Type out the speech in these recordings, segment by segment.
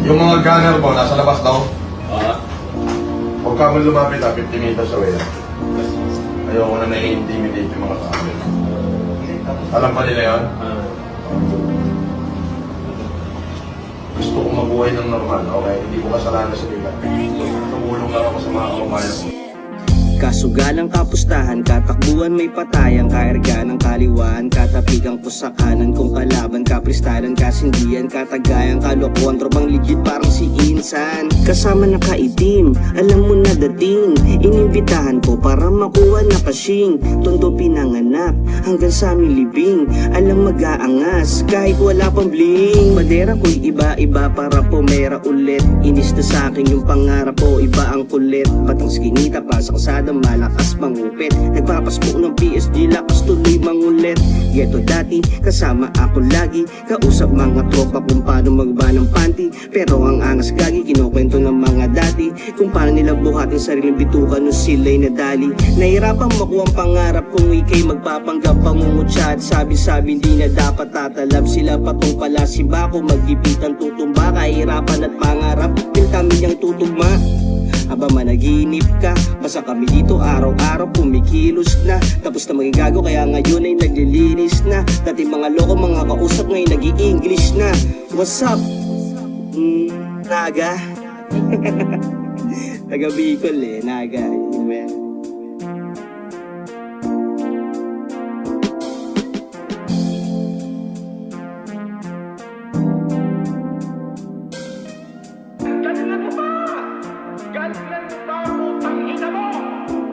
Yung mga gunner mo, nasa labas daw. Ah, Huwag ka mo lumapit 50 meters away. Ayoko na nai-intimidate yung mga kasama. Alam pa nila yun? Gusto ko mabuhay ng normal, okay? Hindi ko kasalanan sa nila. Tumulong lang ako sa mga kumayan ko. Kasugalang kapustahan, katakbuhan may patayan, kaerga ng kaliwaan, katapigang kusakanan, kung kalaban, kapristalan, kasindihan, katagayan, kalokohan, tropang legit parang si Insan. Kasama na kaitim, alam mo na dating, inimbitahan ko para makuha na kasing, tondo pinanganak, hanggang sa aming libing, alam mag-aangas, kahit wala pang bling. Madera ko'y iba-iba para pumera ulit, inis na sa'kin yung pangarap ko, iba ang kulit, batang skinita pa sa kasada, malakas mangupit, nagpapaspok ng PSG, lakas tuloy mangulit. Geto dati, kasama ako lagi, kausap mga tropa kung paano magba ng panty, pero ang angas gagi, kinukwento ng mga dati, kung paano nila buhatin sariling bituka nung sila'y nadali. Nahirapang makuha ang pangarap kung ikay magpapanggap pangungutya, at sabi-sabi hindi na dapat tatalab sila patong pala si Bako, magipitan tutumba, kahirapan at pangarap, kami niyang tutugma. Aba managinip ka, basta kami dito araw-araw pumikilos na, tapos na maging gago kaya ngayon ay naglilinis na. Dati mga loko mga kausap ngayon nag-i-English na. What's up? Naga? Taga Bicol Naga. Amen.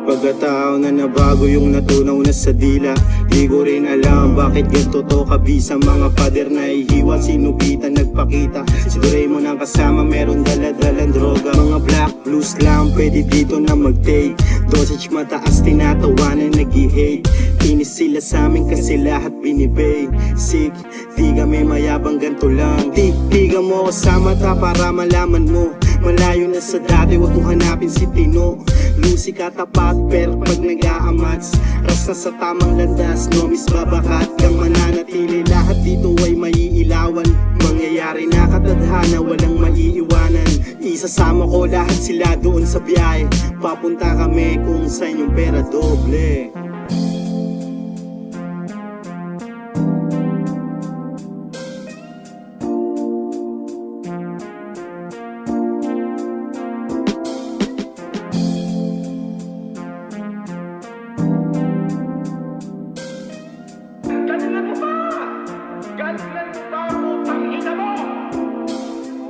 Pagkatao na nabago yung natunaw na sa dila, di ko rin alam bakit ganito to kabisa. Mga pader na ihiwa, sinubitan, nagpakita. Si Doraemon ang kasama, meron dala-dalang droga. Mga black blues lang, pwede dito na mag-take. Dosage mataas, tinatawanan, nag-i-hate. Inis sila sa amin kasi lahat binibay. Sick, di kami mayabang ganito lang. Tigan mo ako sa mata para malaman mo, malayo na sa dati, wag mong hanapin si Tino. Lucy katapat, pero pag nag-aamats, rasta sa tamang landas, no miss babakat kang mananatili. Lahat dito ay maiilawan, mangyayari na katadhana, walang maiiwanan. Isasama ko lahat sila doon sa biyahe, papunta kami kung saan yung pera doble.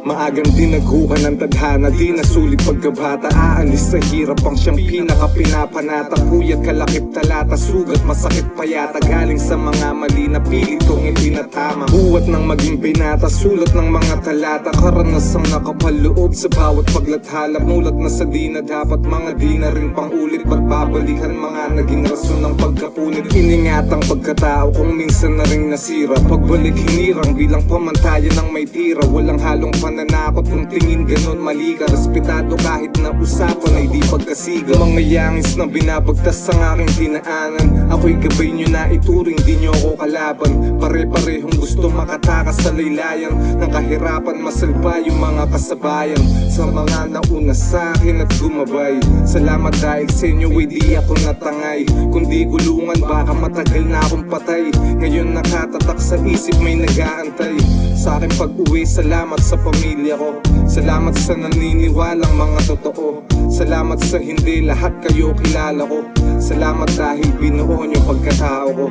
Maagang dinaghukan ng tadhana, di nasulit pagkabata. Aalis sa hirap ang siyang pinakapinapanata. Puyat kalakip talata, sugat masakit payata. Galing sa mga mali na pilit kong itinatama. Buwat ng maging binata, sulat ng mga talata. Karanasang nakapaloob sa bawat paglathala. Mulat na sa di na dapat, mga di na rin pang ulit. Ba't babalikan mga naging rason ng pagkapunit. Iningatang pagkatao kung minsan na rin nasira. Pagbalik hinirang bilang pamantayan ng may tira. Walang halong nanakot kung tingin ganon mali ka. Respetado kahit na usapan ay di pagkasiga. Mga yangis na binabagtas ang aking dinaanan, ako'y gabay nyo na ituring, di nyo ako kalaban. Pare-parehong gusto makatakas sa laylayan ng kahirapan, masalba yung mga kasabayan. Sa mga nauna sa akin at gumabay, salamat dahil sa inyo ay di ako natangay. Kung di gulungan baka matagal na akong patay. Ngayon nakatatak sa isip may nag-aantay sa akin pag-uwi. Salamat sa pamilya ko, salamat sa naniniwalang mga totoo. Salamat sa hindi lahat kayo kilala ko. Salamat dahil binuo nyo pagkatao ko.